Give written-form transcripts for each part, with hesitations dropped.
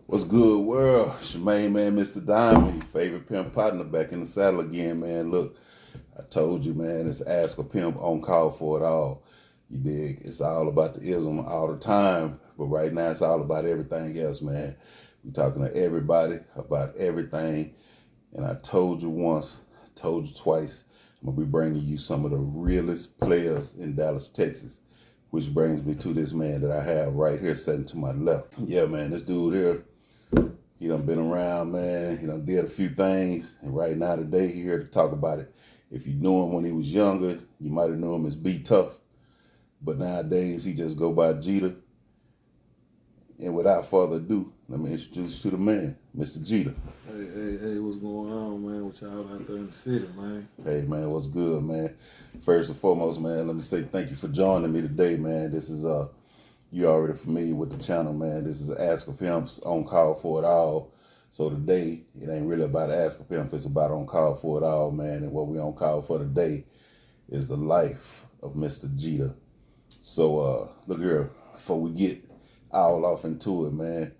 What's good, world? It's your main man, Mr. Diamond, your favorite pimp partner, back in the saddle again, man. Look, I told you, man, it's Ask a Pimp on call for it all. You dig? It's all about the ism all the time, but right now it's all about everything else, man. We talking to everybody about everything, and I told you once, I told you twice, I'm going to be bringing you some of the realest players in Dallas, Texas, which brings me to this man that I have right here sitting to my left. Yeah, man, this dude here, he done been around, man. He done did a few things. And right now today, he here to talk about it. If you knew him when he was younger, you might have known him as B Tough. But nowadays, he just go by Jeter. And without further ado, let me introduce you to the man, Mr. Jeter. Hey, what's going on, man? With y'all out there in the city, man? Hey, man, what's good, man? First and foremost, man, let me say thank you for joining me today, man. This is, you already familiar with the channel, man. This is Ask a Pimp's On Call for It All. So today, it ain't really about Ask a Pimp. It's about On Call for It All, man. And what we on call for today is the life of Mr. Jeter. So, look here, before we get all off into it, man,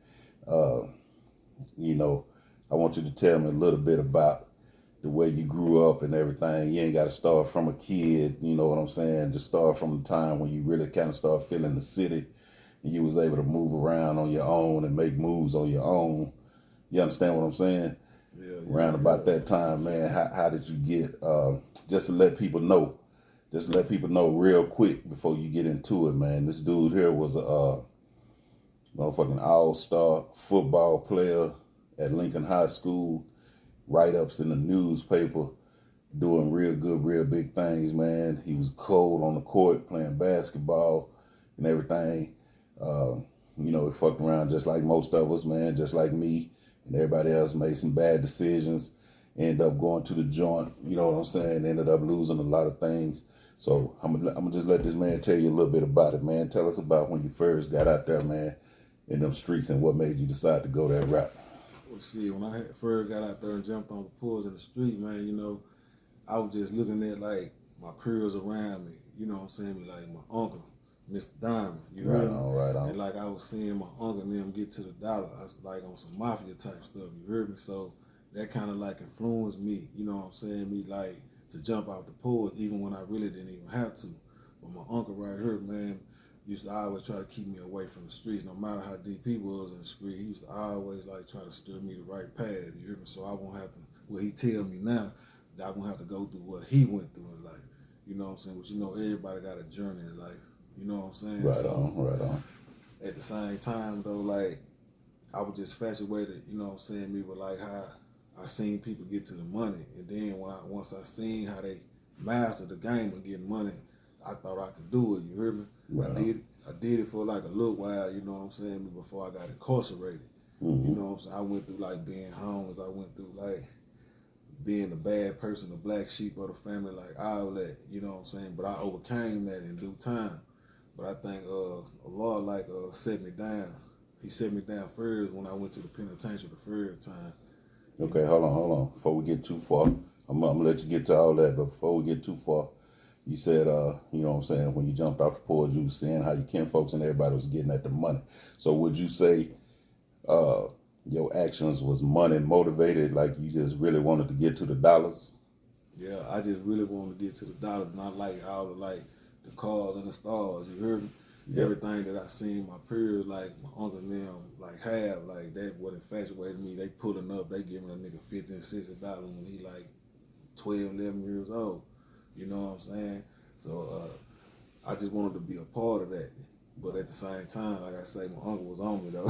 you know, I want you to tell me a little bit about the way you grew up and everything. You ain't got to start from a kid, you know what I'm saying? Just start from the time when you really kind of start feeling the city and you was able to move around on your own and make moves on your own. You understand what I'm saying? Yeah. Around about that time, man, how did you get, just to let people know real quick before you get into it, man. This dude here was a motherfucking all-star football player at Lincoln High School, write-ups in the newspaper, doing real good, real big things, man. He was cold on the court, playing basketball and everything. You know, he fucked around just like most of us, man, just like me and everybody else, made some bad decisions, ended up going to the joint, you know what I'm saying, ended up losing a lot of things. So I'm gonna just let this man tell you a little bit about it, man. Tell us about when you first got out there, man, in them streets and what made you decide to go that route. Well, shit, when I first got out there and jumped on the pools in the street, man, you know, I was just looking at, like, my peers around me, you know what I'm saying, like my uncle, Mr. Diamond, you know. Right on. And, like, I was seeing my uncle and them get to the dollar, I was, like, on some mafia type stuff, you heard me? So that kind of, like, influenced me, you know what I'm saying, me, like, to jump out the pool even when I really didn't even have to. But my uncle right here, man, used to always try to keep me away from the streets. No matter how deep he was in the street, he used to always like try to steer me the right path. You hear me? So I won't have to. What he tell me now, that I won't have to go through what he went through in life. You know what I'm saying? But you know, everybody got a journey in life. You know what I'm saying? Right on. At the same time, though, like I was just infatuated. You know what I'm saying? Me with like how I seen people get to the money, and then once I seen how they mastered the game of getting money, I thought I could do it. You hear me? Right. I did it for like a little while, you know what I'm saying, before I got incarcerated. Mm-hmm. You know what I'm saying? I went through like being homeless, I went through like being a bad person, the black sheep of the family, like all that, you know what I'm saying? But I overcame that in due time. But I think Allah like set me down. He set me down first when I went to the penitentiary the first time. Okay, hold on. Before we get too far, I'm gonna let you get to all that, but before we get too far, you said, you know what I'm saying, when you jumped off the porch, you was seeing how your kinfolks and everybody was getting at the money. So would you say your actions was money motivated, like you just really wanted to get to the dollars? Yeah, I just really wanted to get to the dollars, not like all the like the cars and the stars, you heard me? Yep. Everything that I seen my peers, like my uncles and them, like have, like that what infatuated me. They pulling up, they giving a nigga $50 and $60 when he like 12, 11 years old. You know what I'm saying? So I just wanted to be a part of that. But at the same time, like I say, my uncle was on me though.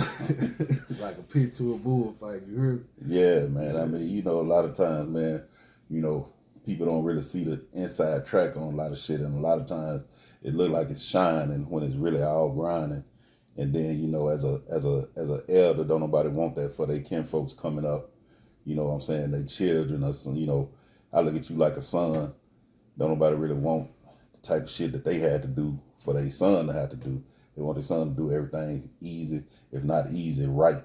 Like a pit to a bullfight, you heard me? Yeah, man. I mean, you know, a lot of times, man, you know, people don't really see the inside track on a lot of shit, and a lot of times it look like it's shining when it's really all grinding. And then, you know, as a elder, don't nobody want that for their kinfolks coming up. You know what I'm saying? They children or some, you know, I look at you like a son. Don't nobody really want the type of shit that they had to do for their son to have to do. They want their son to do everything easy, if not easy, right.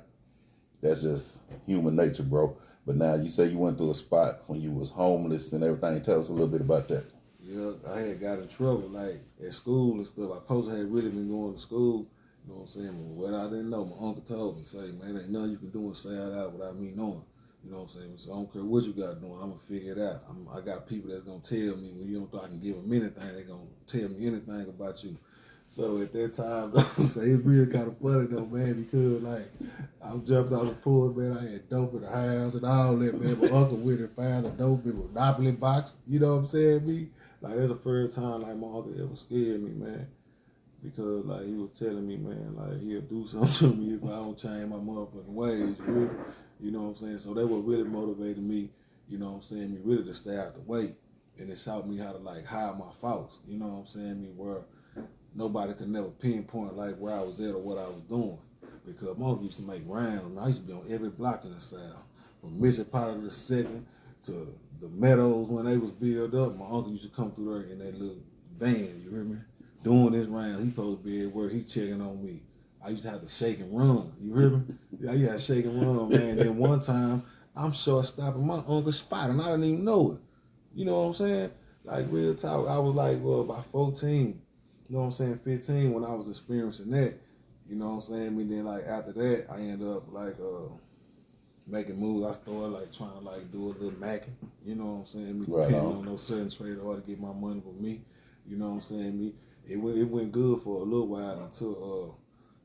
That's just human nature, bro. But now you say you went through a spot when you was homeless and everything. Tell us a little bit about that. Yeah, I had got in trouble, like at school and stuff. I supposed to have really been going to school, You know what I'm saying? But what I didn't know, my uncle told me, say, man, ain't nothing you can do and say it out without me knowing. You know what I'm saying? So I don't care what you got doing, I'm gonna figure it out. I got people that's gonna tell me when you don't think I can give them anything, they gonna tell me anything about you. So at that time, say it's real kind of funny though, man, because like I jumped out the pool, man. I had dope in the house and all that, man. My uncle went and found the dope in a Monopoly box. You know what I'm saying? Me, like that's the first time like my uncle ever scared me, man. Because like he was telling me, man, like he'll do something to me if I don't change my motherfucking ways. You know what I'm saying? So that what really motivated me. You know what I'm saying? Me really to stay out the way, and it taught me how to like hide my faults. You know what I'm saying? Me where nobody could never pinpoint like where I was at or what I was doing. Because my uncle used to make rounds. I used to be on every block in the South, from Mission Potter the Second to the Meadows when they was built up. My uncle used to come through there in that little van. You hear me? Doing this round, he supposed to be everywhere. He checking on me. I used to have to shake and run. You hear me? Yeah, you had to shake and run, man. Then one time, I'm short stopping my uncle's spot, and I didn't even know it. You know what I'm saying? Like real talk, I was like, well, about 14. You know what I'm saying? 15 when I was experiencing that. You know what I'm saying? And then like after that, I ended up like making moves. I started like trying to like do a little macking. You know what I'm saying? Me Right depending on. on no certain trade or to get my money for me. You know what I'm saying? Me. It went good for a little while until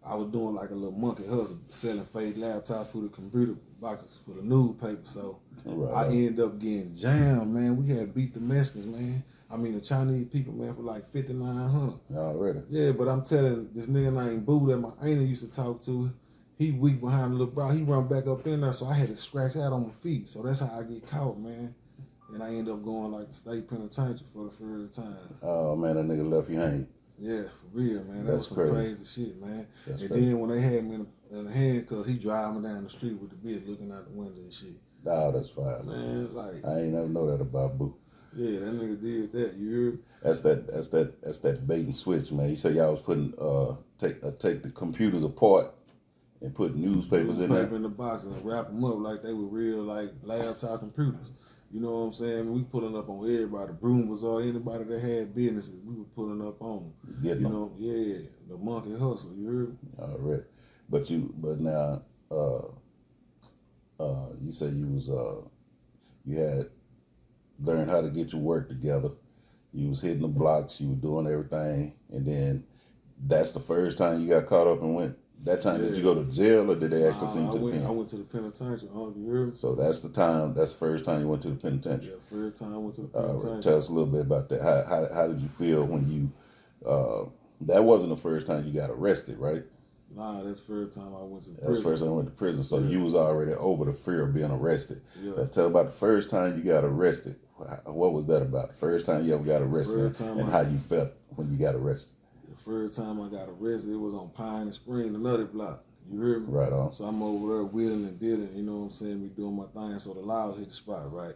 I was doing like a little monkey hustle, selling fake laptops for the computer boxes for the newspaper. So Right I on. ended up getting jammed, man. We had beat the Mexicans, man. I mean the Chinese people, man, for like 5,900. Already. Yeah, but I'm telling this nigga named Boo that my auntie used to talk to. He weak behind the little bro. He run back up in there, so I had to scratch out on my feet. So that's how I get caught, man. And I end up going like the state penitentiary for the first time. Oh man, that nigga left you hanging. Yeah, for real, man. That That's was some crazy. crazy shit, man. That's And crazy. then when they had me in the handcuffs, he driving down the street with the bitch looking out the window and shit. Nah, that's fine. Man, like, I ain't never know that about Boo. yeah, that nigga did that. You heard? That's that bait and switch, man. You say y'all was putting take the computers apart and put newspapers in there. Paper in the box and wrap them up like they were real, like laptop computers. You know what I'm saying? We pulling up on everybody. Broom was all anybody that had businesses. We were pulling up on them. Getting You them. know, yeah, the monkey hustle. You heard? Already. But now, you said you was you had learned how to get your work together. You was hitting the blocks. You were doing everything, and then that's the first time you got caught up and went. That time, did you go to jail or did they actually send you to the pen? I went to the penitentiary. You heard me? So that's the time. That's the first time you went to the penitentiary. Yeah, first time I went to the penitentiary. Tell us a little bit about that. How did you feel when you? That wasn't the first time you got arrested, right? Nah, that's the first time I went to That's the prison. first time I went to prison. So Yeah. you was already over the fear of being arrested. Yeah. Tell about the first time you got arrested. What was that about? The first time you ever got arrested, and how you felt when you got arrested. The first time I got arrested, it was on Pine and Spring, another block. You hear me? Right on. So I'm over there wheeling and dealing, you know what I'm saying, me doing my thing. So the loud hit the spot, right?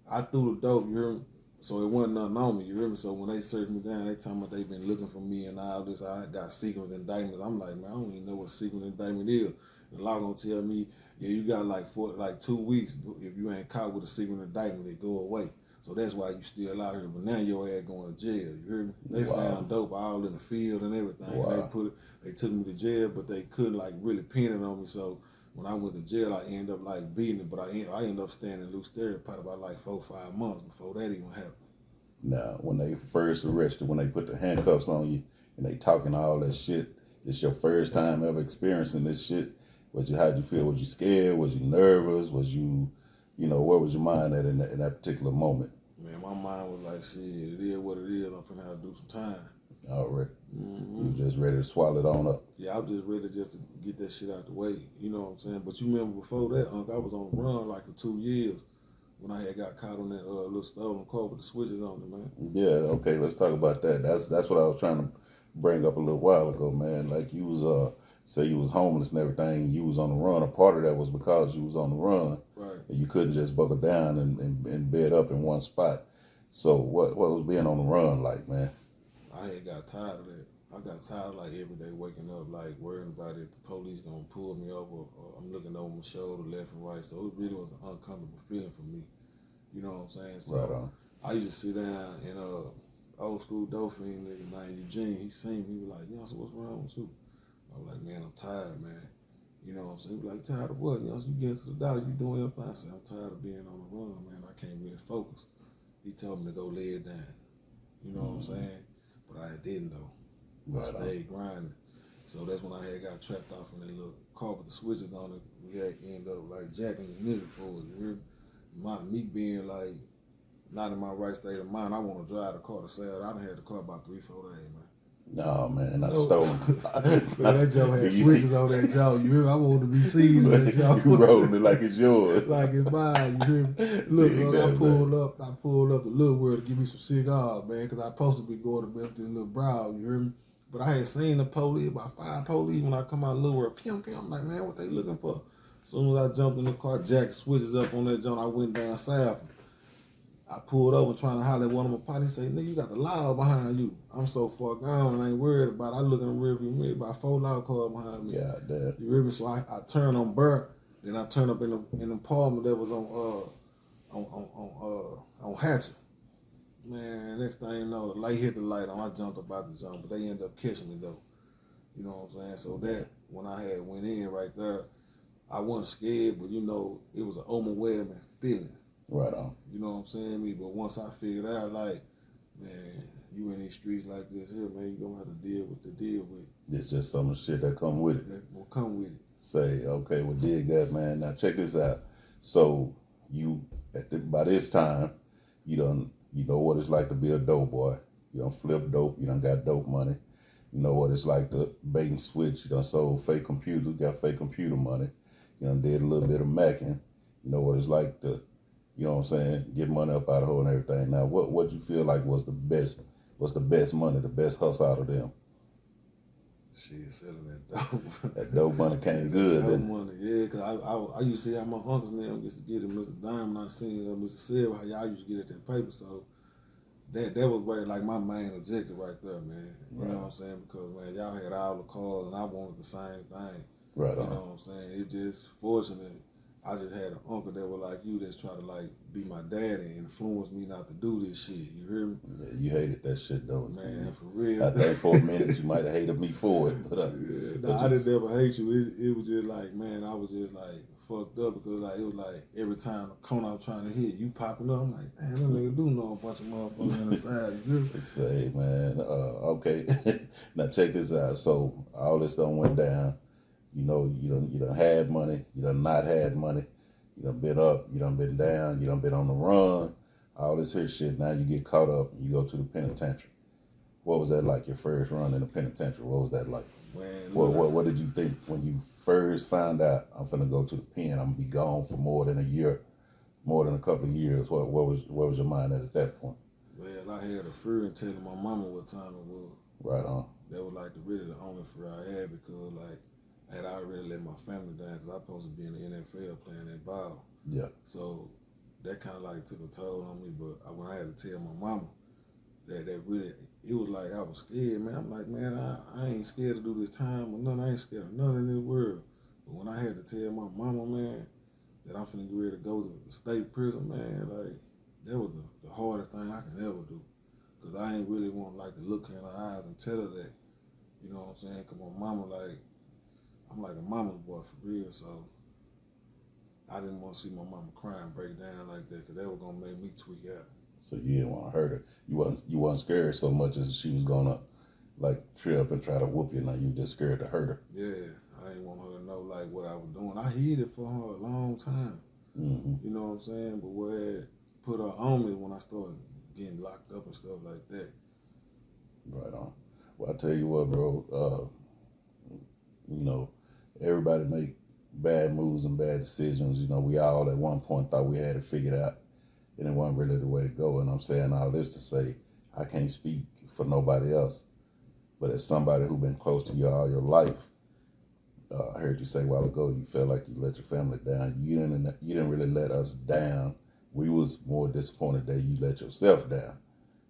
I threw the dope, you hear me? So it wasn't nothing on me, you hear me? So when they searched me down, they talking about they been looking for me and all this. I got secret indictments. I'm like, man, I don't even know what secret indictment is. The law gonna tell me, yeah, you got like 2 weeks. If you ain't caught with a secret indictment, it go away. So that's why you still out here. But now your ass going to jail. You hear me? They found dope all in the field and everything. Wow. And they took me to jail, but they couldn't like really pin it on me. So when I went to jail, I ended up like beating it. But I ended up staying in loose there probably about like 4 or 5 months before that even happened. Now, when they first arrested, when they put the handcuffs on you and they talking all that shit, it's your first time ever experiencing this shit. How'd you feel? Was you scared? Was you nervous? Was you, where was your mind at in that particular moment? Man, my mind was like, shit, it is what it is. I'm finna have to do some time. Already. Mm-hmm. You was just ready to swallow it on up. Yeah, I was just ready just to get that shit out the way. You know what I'm saying? But you remember before that, Unc, I was on the run like for 2 years when I had got caught on that little stolen car with the switches on it, man. Yeah, okay, let's talk about that. That's what I was trying to bring up a little while ago, man. Like you was say you was homeless and everything, you was on the run. A part of that was because you was on the run. Right. And you couldn't just buckle down and bed up in one spot. So what was being on the run like, man? I had got tired of that. I got tired of like every day waking up like worrying about if the police gonna pull me over or I'm looking over my shoulder left and right. So it really was an uncomfortable feeling for me. You know what I'm saying? So Right on. I used to sit down and old school dope fiend nigga named Eugene, he seen me, he was like, yo, so what's wrong with you? I was like, man, I'm tired, man. You know what I'm saying? He was like, tired of what? You know, so you get into the doctor, you doing your thing. I said, I'm tired of being on the run, man. I can't really focus. He told me to go lay it down. You know what I'm saying? But I didn't though. I stayed grinding. So that's when I had got trapped off in that little car with the switches on it. We had to end up like jacking the nigga for it. You hear me? Me being like not in my right state of mind, I want to drive the car to sell. I done had the car about 3-4 days, man. No, man, not stolen. Man, that joke had switches on that joke. You hear me? I wanted to be seen in that joke. You rolling it like it's yours. Like it's mine, you hear me? Look, I pulled up the Little World to give me some cigars, man, because I supposed to be going to Memphis Little Brow, you hear me? But I had seen the police, about 5 police when I come out of Little World. Pim, pim. I'm like, man, what they looking for? As soon as I jumped in the car, Jack switches up on that joint. I went down south. I pulled over trying to holler at one of my partners. He say, nigga, you got the law behind you. I'm so far gone, I ain't worried about it. I look in the rearview mirror, about 4 law cars behind me. Yeah, damn. You hear me? So I turned on Burke, then I turned up in the Palmer that was on Hatcher. Man, next thing you know, the light hit the light on. I jumped up out the jump, but they ended up catching me though. You know what I'm saying? So that when I had went in right there, I wasn't scared, but you know, it was an overwhelming feeling. Right on. You know what I'm saying? But once I figured out, like, man, you in these streets like this here, man, you gonna have to deal with the deal with. It's just some of the shit that come with it. That will come with it. Say, okay, well, dig that, man. Now check this out. So you, by this time, you know what it's like to be a dope boy. You done flip dope. You done got dope money. You know what it's like to bait and switch. You done sold fake computers, got fake computer money. You done did a little bit of macking. You know what it's like to, you know what I'm saying, get money up out of her and everything. Now, what you feel like was the best money, the best hustle out of them? Shit, selling that dope. That dope money came good, dope didn't it? money, yeah, because I used to see how my uncles now used to get it, Mr. Diamond, I seen Mr. Silver, how y'all used to get at that paper, so that was right, like my main objective right there, man. You know what I'm saying? Because, man, y'all had all the cars and I wanted the same thing. Right on. You know what I'm saying? It's just fortunate. I just had an uncle that was like you that's try to like be my daddy and influence me not to do this shit. You hear me? Yeah, you hated that shit though. Man, for real. I think for a minute you might have hated me for it, but I didn't ever hate you. It was just like, man, I was just like fucked up because like it was like every time the corner I'm trying to hit, you popping up. I'm like, damn, that nigga do know a bunch of motherfuckers on the side. You hear me? Say, man, okay. Now check this out. So all this done went down. You know, you done had money, you done not had money, you done been up, you done been down, you done been on the run, all this here shit. Now you get caught up and you go to the penitentiary. What was that like, your first run in the penitentiary? What was that like? Man, What did you think when you first found out I'm finna go to the pen, I'm gonna be gone for more than a year, more than a couple of years? What was your mind at that point? Well, I had a fear in telling my mama what time it was. Right on. That was like really the only fear I had because like I had already let my family down because I was supposed to be in the NFL playing that ball. Yeah. So that kind of like took a toll on me. But when I had to tell my mama that really, it was like I was scared, man. I'm like, man, I ain't scared to do this time or nothing. I ain't scared of nothing in this world. But when I had to tell my mama, man, that I'm finna get ready to go to the state prison, man, like that was the hardest thing I can ever do. Because I ain't really want like to look her in her eyes and tell her that. You know what I'm saying? Because my mama, like, I'm like a mama's boy for real, so I didn't want to see my mama cry and break down like that because that was gonna make me tweak out. So you didn't want to hurt her. You wasn't scared so much as she was gonna like trip and try to whoop you. Now you just scared to hurt her. Yeah, I didn't want her to know like what I was doing. I hid it for her a long time. Mm-hmm. You know what I'm saying? But what had put her on me when I started getting locked up and stuff like that. Right on. Well, I tell you what, bro. You know, everybody make bad moves and bad decisions. You know, we all at one point thought we had it figured out, and it wasn't really the way to go. And I'm saying all this to say, I can't speak for nobody else, but as somebody who's been close to you all your life, I heard you say a while ago you felt like you let your family down. You didn't really let us down. We was more disappointed that you let yourself down.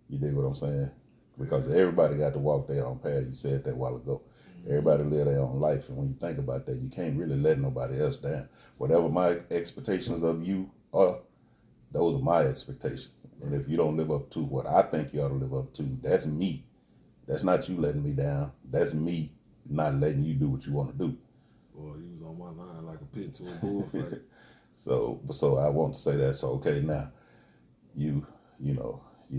You dig what I'm saying? Because everybody got to walk their own path. You said that a while ago. Everybody live their own life, and when you think about that, you can't really let nobody else down. Whatever my expectations of you are, those are my expectations. And if you don't live up to what I think you ought to live up to, that's me. That's not you letting me down. That's me not letting you do what you want to do. Boy, you was on my line like a pit to a bullfight. So I want to say that. So okay, now you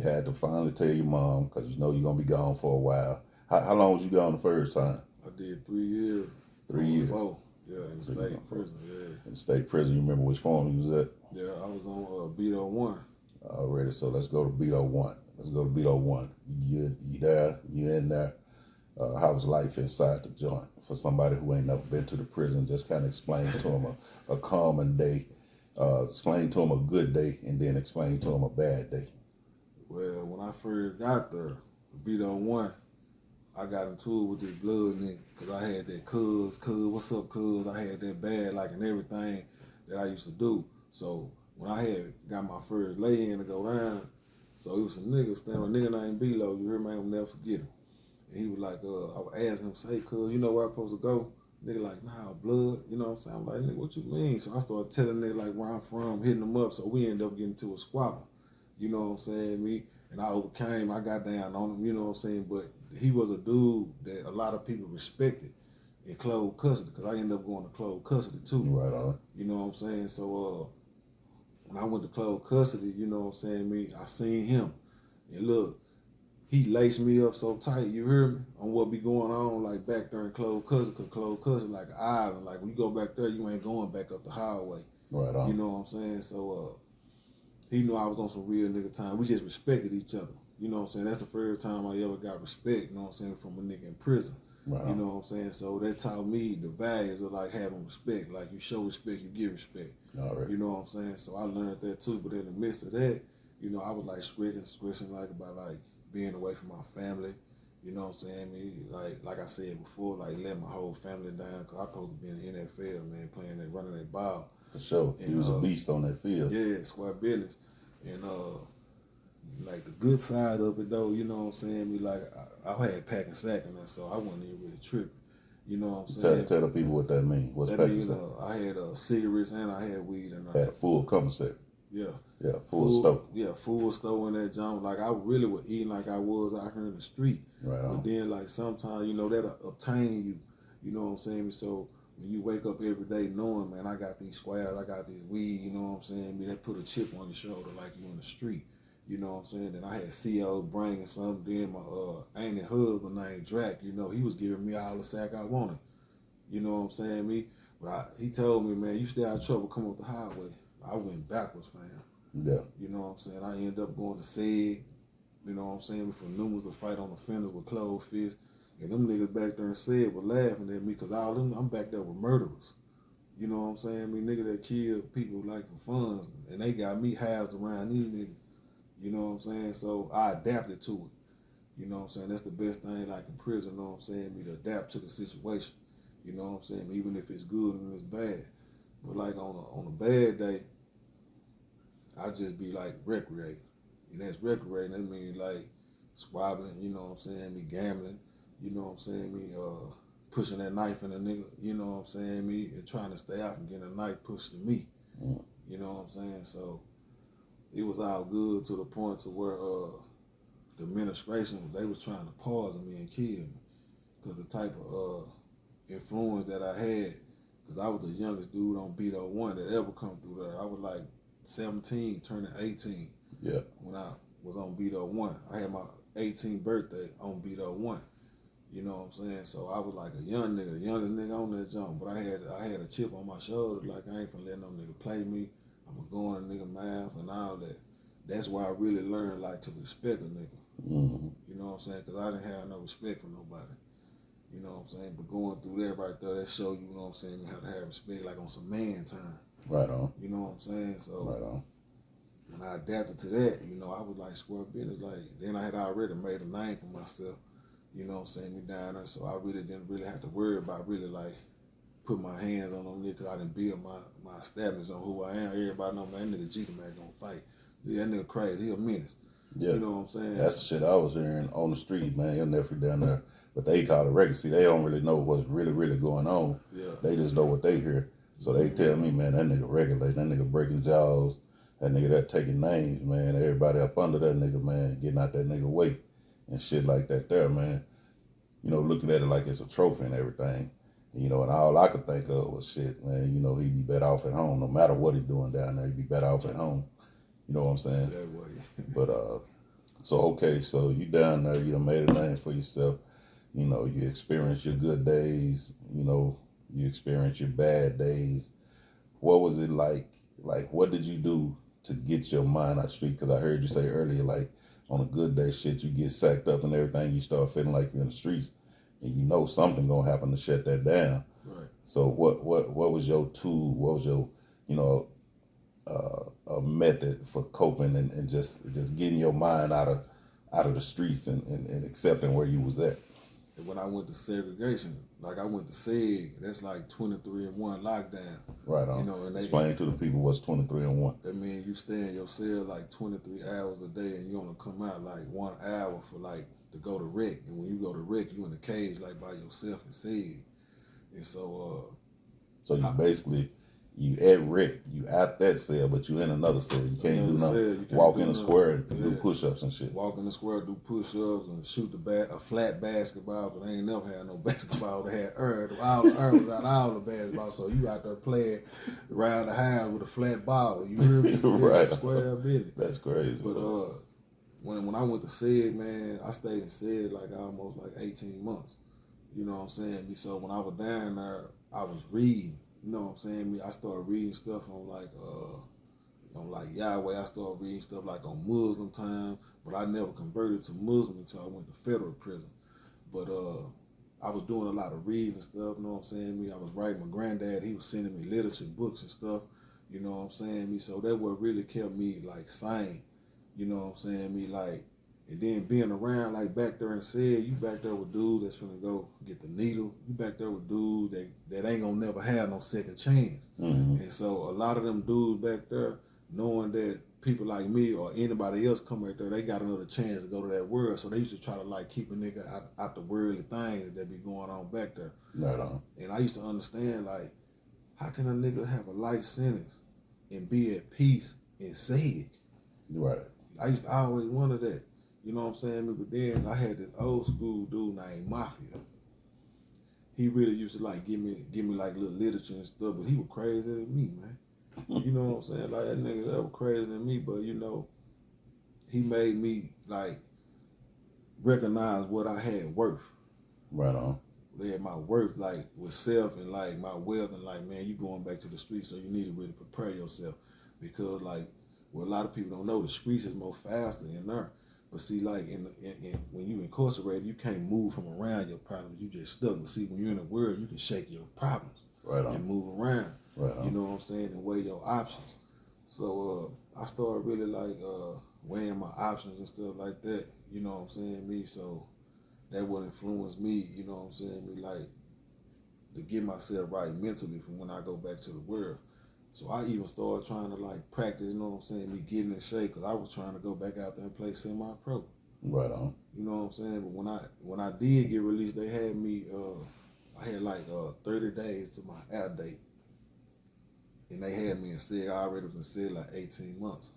had to finally tell your mom because you know you're gonna be gone for a while. How long was you gone the first time? I did 3 years. 3 years. 4. Yeah, in the state prison. Yeah. In the state prison, you remember which form you was at? Yeah, I was on beat-01. Already. So let's go to beat-01. Let's go to beat-01. You there? You in there? How was life inside the joint for somebody who ain't never been to the prison? Just kind of explain to them a common day, explain to them a good day, and then explain to them a bad day. Well, when I first got there, beat-01, I got into it with this blood nigga because I had that cuz, what's up, cuz? I had that bad like in everything that I used to do. So when I had got my first lay-in to go down, so it was a nigga named B-Lo, you hear me? I'll never forget him. And he was like, I was asking him, say, cuz, you know where I'm supposed to go? Nigga like, nah, blood, you know what I'm saying? I'm like, nigga, what you mean? So I started telling nigga like where I'm from, hitting him up, so we ended up getting into a squabble. You know what I'm saying? And I overcame, I got down on him, you know what I'm saying? But he was a dude that a lot of people respected in closed custody, because I ended up going to closed custody too. Right on. You know what I'm saying? So when I went to closed custody, you know what I'm saying, I seen him. And look, he laced me up so tight, you hear me, on what be going on, like back there in closed custody, because closed custody like an island. Like when you go back there, you ain't going back up the highway. Right on. You know what I'm saying? So he knew I was on some real nigga time. We just respected each other. You know what I'm saying? That's the first time I ever got respect, you know what I'm saying, from a nigga in prison. Right on. You know what I'm saying? So that taught me the values of like having respect. Like you show respect, you give respect. All right. You know what I'm saying? So I learned that too. But in the midst of that, you know, I was like stressing like about like being away from my family. You know what I'm saying? Like I said before, like letting my whole family down, because I supposed to be in the NFL, man, playing that, running that ball. For sure. And, he was a beast on that field. Yeah, square business. And like the good side of it though, you know what I'm saying? I had pack and sack in there, so I wasn't even really tripping. You know what I'm saying? Tell the people what that means. What's that pack means and sack? I had cigarettes and I had weed and Had a full commissary. Yeah. Yeah, full stove. Yeah, full stove in that junk. Like I really was eating like I was out here in the street. Right on. But then like sometimes, you know, that'll obtain you. You know what I'm saying? So when you wake up every day knowing, man, I got these squares, I got this weed, you know what I'm saying? They put a chip on your shoulder like you in the street. You know what I'm saying? Then I had CO bringing something. Then my auntie husband named Drac, you know, he was giving me all the sack I wanted. You know what I'm saying? But he told me, man, you stay out of trouble, come up the highway. I went backwards, fam. Yeah. You know what I'm saying? I ended up going to SEG, you know what I'm saying, for numerous to fight on the fenders with closed fists. And them niggas back there in SEG were laughing at me because all them, I'm back there with murderers. You know what I'm saying? Nigga that kill people like for fun. And they got me housed around these niggas. You know what I'm saying? So I adapted to it. You know what I'm saying? That's the best thing like in prison, you know what I'm saying? To adapt to the situation. You know what I'm saying? Even if it's good and it's bad. But like on a bad day, I just be like recreating. And that's recreating, that means like squabbling, you know what I'm saying? Me gambling, you know what I'm saying? Me pushing that knife in a nigga, you know what I'm saying? Me and trying to stay out and getting a knife pushed to me. Mm. You know what I'm saying? So it was all good to the point to where the administration, they was trying to poison me and kill me. Because the type of influence that I had, because I was the youngest dude on beat-01 that ever come through there. I was like 17, turning 18. Yeah. When I was on beat-01. I had my 18th birthday on beat-01. You know what I'm saying? So I was like a young nigga, the youngest nigga on that jump. But I had a chip on my shoulder, like I ain't finna let no nigga play me. I'm gonna go in a nigga mouth and all that. That's why I really learned like to respect a nigga. Mm-hmm. You know what I'm saying? Because I didn't have no respect for nobody. You know what I'm saying? But going through that right there, that show you know what I'm saying, how to have respect like on some man time. Right on. You know what I'm saying? So right on. When I adapted to that, you know, I was like square business. Like then I had already made a name for myself. You know what I'm saying? Me down there, so I really didn't have to worry about really like put my hands on them niggas because I didn't build my establishment on who I am. Everybody know, man, that nigga G man gonna fight. Yeah, that nigga crazy. He a menace. Yeah. You know what I'm saying? That's the shit I was hearing on the street, man. You'll never down there. But they call it regular. See, they don't really know what's really going on. Yeah. They just know what they hear. So they tell me, man, that nigga regulate, that nigga breaking jaws, that nigga that taking names, man. Everybody up under that nigga, man, getting out that nigga weight and shit like that there, man. looking at it like it's a trophy and everything. And all I could think of was shit, man, he'd be better off at home. No matter what he's doing down there, he'd be better off at home. You know what I'm saying? That way. But so okay, so you down there, you done made a name for yourself. You experience your good days, you experience your bad days. What was it like? Like, what did you do to get your mind out the street? Because I heard you say earlier, like, on a good day, shit, you get sacked up and everything, you start feeling like you're in the streets, and something gonna happen to shut that down. Right. So what was your tool? What was your, a method for coping and just getting your mind out of the streets and accepting where you was at? And when I went to segregation, like I went to SEG, that's like 23-1 lockdown. Right on. And explain to the people what's 23-1. That means you stay in your cell like 23 hours a day, and you only come out like 1 hour for like to go to rec. And when you go to rec, you in the cage like by yourself in SEG. And so you basically, you at rec, you out that cell, but you in another cell. You can't do nothing. Walk in a square and do push-ups and shit. Walk in the square, do push-ups, and shoot a flat basketball. But I ain't never had no basketball that had earth. All the earth was out all the basketball. So you out there playing around the house with a flat ball. You hear me? Right. Square business. That's crazy. But when I went to SEG, man, I stayed in SEG like almost like 18 months. You know what I'm saying? So when I was down there, I was reading. You know what I'm saying? I started reading stuff on like Yahweh. I started reading stuff like on Muslim time, but I never converted to Muslim until I went to federal prison. But I was doing a lot of reading and stuff. You know what I'm saying? I was writing. My granddad, he was sending me literature, books and stuff. You know what I'm saying? So that what really kept me like sane. You know what I'm saying? And then being around, like back there and said, you back there with dudes that's finna go get the needle. You back there with dudes that ain't gonna never have no second chance. Mm-hmm. And so a lot of them dudes back there, knowing that people like me or anybody else come right there, they got another chance to go to that world. So they used to try to like keep a nigga out the worldly things that be going on back there. Right on. And I used to understand, like, how can a nigga have a life sentence and be at peace in SEG? Right. I always wondered that. You know what I'm saying? But then I had this old school dude named Mafia. He really used to like give me like little literature and stuff, but he was crazier than me, man. You know what I'm saying? Like that nigga that was crazier than me, but he made me like recognize what I had worth. Right on. Had my worth like with self and like my wealth and like, man, you going back to the streets, so you need to really prepare yourself, because like what a lot of people don't know, the streets is more faster in there. But see, like when you incarcerated, you can't move from around your problems. You just stuck. But see, when you're in the world, you can shake your problems and move around. Right on. You know what I'm saying? And weigh your options. So I started really like weighing my options and stuff like that. You know what I'm saying? So that would influence me. You know what I'm saying? Like to get myself right mentally from when I go back to the world. So I even started trying to like practice, you know what I'm saying, me getting in shape, because I was trying to go back out there and play semi-pro. Right on. You know what I'm saying? But when I did get released, they had me, I had like 30 days to my out date. And they had me in SEG. I already was in SEG like 18 months.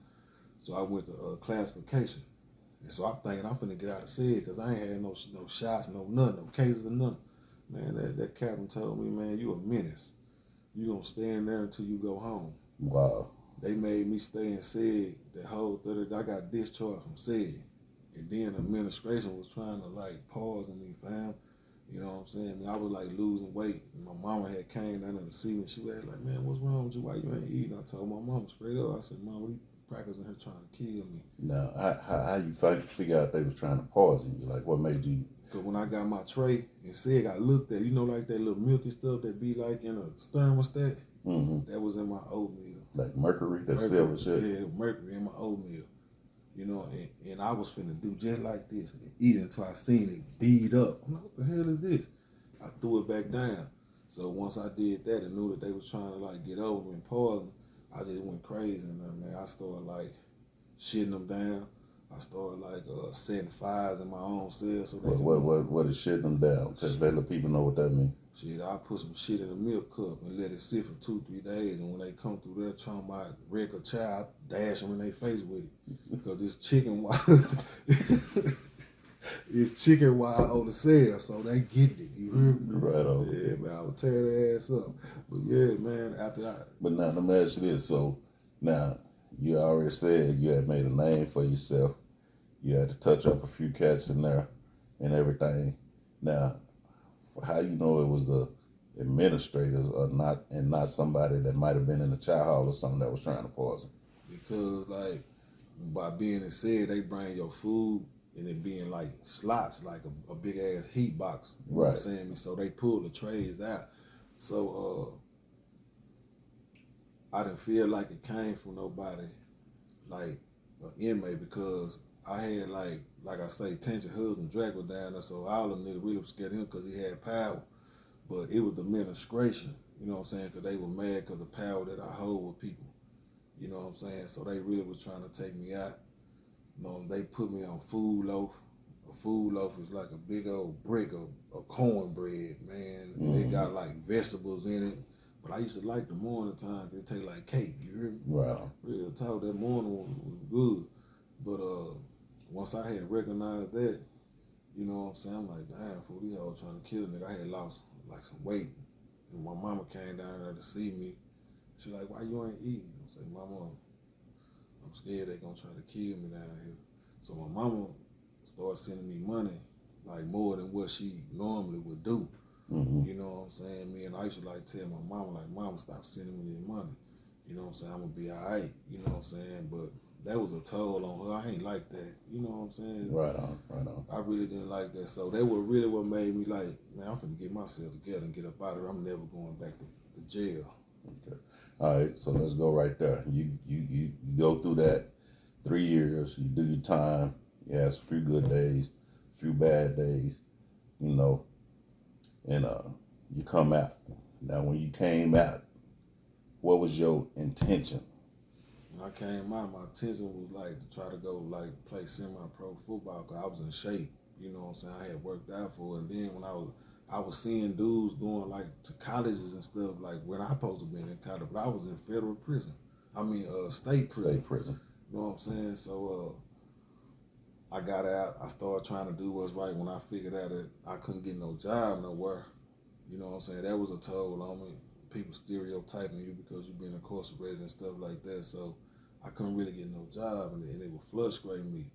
So I went to classification. And so I'm thinking I'm finna get out of SEG because I ain't had no shots, no nothing, no cases or nothing. Man, that captain told me, man, you a menace. You gonna stay in there until you go home. Wow. They made me stay in SEG that whole 30. I got discharged from SEG. And then the administration was trying to like pause on me, fam. You know what I'm saying? I was like losing weight. And my mama had came down there to see me. She was like, man, what's wrong with you? Why you ain't eating? I told my mama straight up. I said, Mom, what are you practicing here trying to kill me? Now, how you figure out they was trying to poison you? Like, what made you? Because when I got my tray and SEG, I looked at, like that little milky stuff that be like in a thermostat? Mm-hmm. That was in my oatmeal. Like mercury, that silver shit? Yeah, mercury in my oatmeal. And I was finna do just like this and eat it until I seen it bead up. I'm like, what the hell is this? I threw it back down. So once I did that and knew that they was trying to like get over me and poison, I just went crazy in there, man. I started like shitting them down. I started like setting fires in my own cell. So what is shitting them down? Let the people know what that means. Shit, I put some shit in a milk cup and let it sit for 2-3 days. And when they come through there trying to wreck a child, I dash them in their face with it. Because it's chicken water. it's chicken wire on the sale, so they get it. You heard me? Right on. Yeah, man, I would tear their ass up. But yeah, man, after that. But now, let me ask you this. So, now, you already said you had made a name for yourself. You had to touch up a few cats in there and everything. Now, how you know it was the administrators or not, and not somebody that might have been in the chow hall or something that was trying to poison? Because, like, by being it said, they bring your food and it being like slots, like a big ass heat box. You know what I'm saying? So they pull the trays out. So I didn't feel like it came from nobody, like an inmate, because I had like I say, Tension husband Drake down there, so all of them niggas really was scared of him because he had power. But it was the administration, you know what I'm saying? Because they were mad because the power that I hold with people. You know what I'm saying? So they really was trying to take me out. You know, they put me on food loaf. A food loaf is like a big old brick of cornbread, man. And it got like vegetables in it. But I used to like the morning time because it tastes like cake, you hear me? Right. Real talk, that morning was good. But once I had recognized that, you know what I'm saying? I'm like, damn, fool, these hoes trying to kill a nigga. I had lost like some weight. And my mama came down there to see me. She like, why you ain't eating? I said, Mama, I'm scared they gonna try to kill me down here. So my mama started sending me money, like more than what she normally would do. You know what I'm saying? Me and I used to like tell my mama, like, Mama, stop sending me this money. You know what I'm saying? I'm gonna be all right. You know what I'm saying? But that was a toll on her. I ain't like that. You know what I'm saying? Right on, right on. I really didn't like that. So they were really what made me like, man, I'm finna get myself together and get up out of here. I'm never going back to jail. Okay. All right, so let's go right there. You go through that 3 years, you do your time, you have a few good days, a few bad days, you know, and you come out. Now, when you came out, what was your intention? When I came out, my intention was like to try to go like play semi-pro football because I was in shape. You know what I'm saying? I had worked out for it. And then when I was seeing dudes going like to colleges and stuff, like when I supposed to be in college, but I was in federal prison. I mean, state prison. State prison. You know what I'm saying? So I got out. I started trying to do what's right when I figured out that I couldn't get no job nowhere. You know what I'm saying? That was a toll on me. People stereotyping you because you've been incarcerated and stuff like that. So I couldn't really get no job, and they would frustrate me.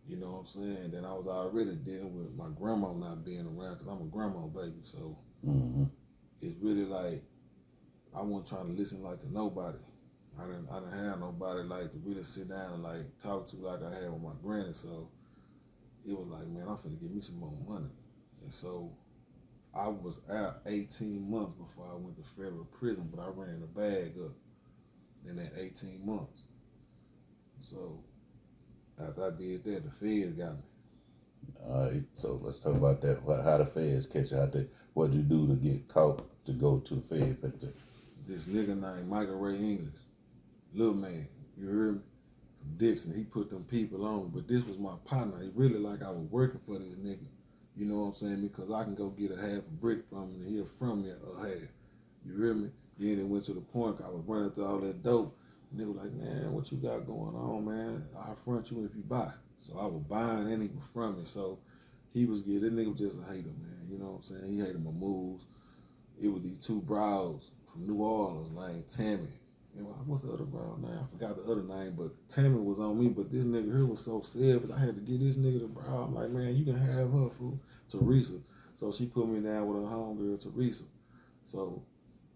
You know what I'm saying? Then I was already dealing with my grandma not being around because I'm a grandma baby. So it's really like I wasn't trying to listen like to nobody. I didn't have nobody like to really sit down and like talk to like I had with my granny. So it was like, man, I'm finna get me some more money. And so I was out 18 months before I went to federal prison, but I ran the bag up in that 18 months. So after I did that, the feds got me. All right, so let's talk about that. How the feds catch you out there? What'd you do to get caught to go to the fed penitentiary? This nigga named Michael Ray English, little man, you heard me? From Dixon, he put them people on, but this was my partner. He really like I was working for this nigga. You know what I'm saying? Because I can go get a half a brick from him and he'll from me a half. You hear me? Then it went to the point I was running through all that dope. And they were like, man, what you got going on, man? I'll front you if you buy. So I was buying and he was from me. So he was good. That nigga was just a hater, man. You know what I'm saying? He hated my moves. It was these two bros from New Orleans named Tammy. And what's the other bro name? I forgot the other name, but Tammy was on me. But this nigga here was so savage. I had to get this nigga the bro. I'm like, man, you can have her, fool. Teresa. So she put me down with her homegirl, Teresa. So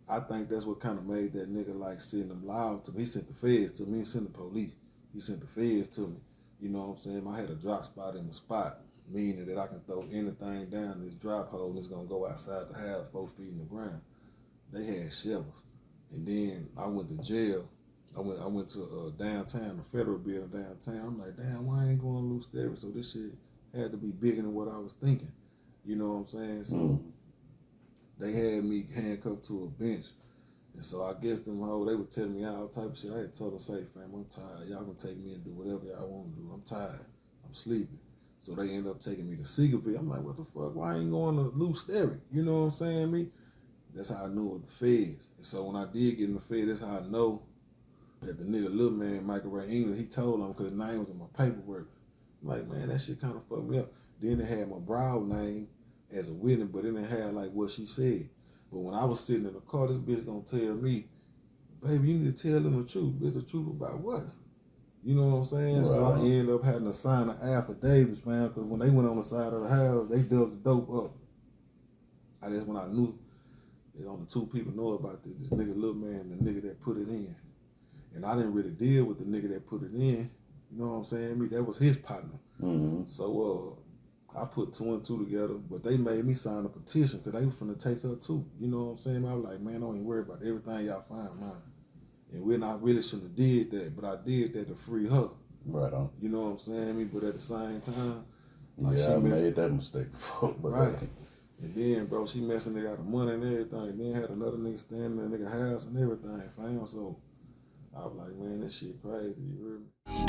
I think that's what kind of made that nigga like send them loud to me. He sent the feds to me, he sent the police. He sent the feds to me. You know what I'm saying? I had a drop spot in the spot, meaning that I can throw anything down this drop hole and it's gonna go outside the house 4 feet in the ground. They had shovels. And then I went to jail. I went to downtown, the federal building downtown. I'm like, damn, why I ain't going loose there? So this shit had to be bigger than what I was thinking. You know what I'm saying? So they had me handcuffed to a bench. And so I guess them hoes, they were telling me all type of shit. I had told them, say, fam, I'm tired. Y'all can take me and do whatever y'all want to do. I'm tired. I'm sleeping. So they ended up taking me to Seagoville. I'm like, what the fuck? Why I ain't going to Loose Derrick? You know what I'm saying, me? That's how I knew it was the feds. And so when I did get in the feds, that's how I know that the nigga, little man, Michael Ray English, he told them because his name was in my paperwork. I'm like, man, that shit kind of fucked me up. Then it had my Brown name as a witness, but it didn't have like what she said. But when I was sitting in the car, this bitch gonna tell me, baby, you need to tell them the truth. Bitch, the truth about what? You know what I'm saying? Right. So I ended up having to sign an affidavit, man, because when they went on the side of the house, they dug the dope up. That's when I knew that only two people know about this nigga Lil Man and the nigga that put it in. And I didn't really deal with the nigga that put it in. You know what I'm saying? That was his partner. Mm-hmm. So I put 2 and 2 together, but they made me sign a petition because they was finna take her too. You know what I'm saying? I was like, man, don't even worry about everything y'all find mine. And when I really shouldn't have did that, but I did that to free her. Right on. You know what I'm saying? But at the same time, like I made that mistake before. But right. And then, bro, she messing nigga out of money and everything. Then had another nigga standing in the nigga house and everything, fam. So I was like, man, this shit crazy. You heard me?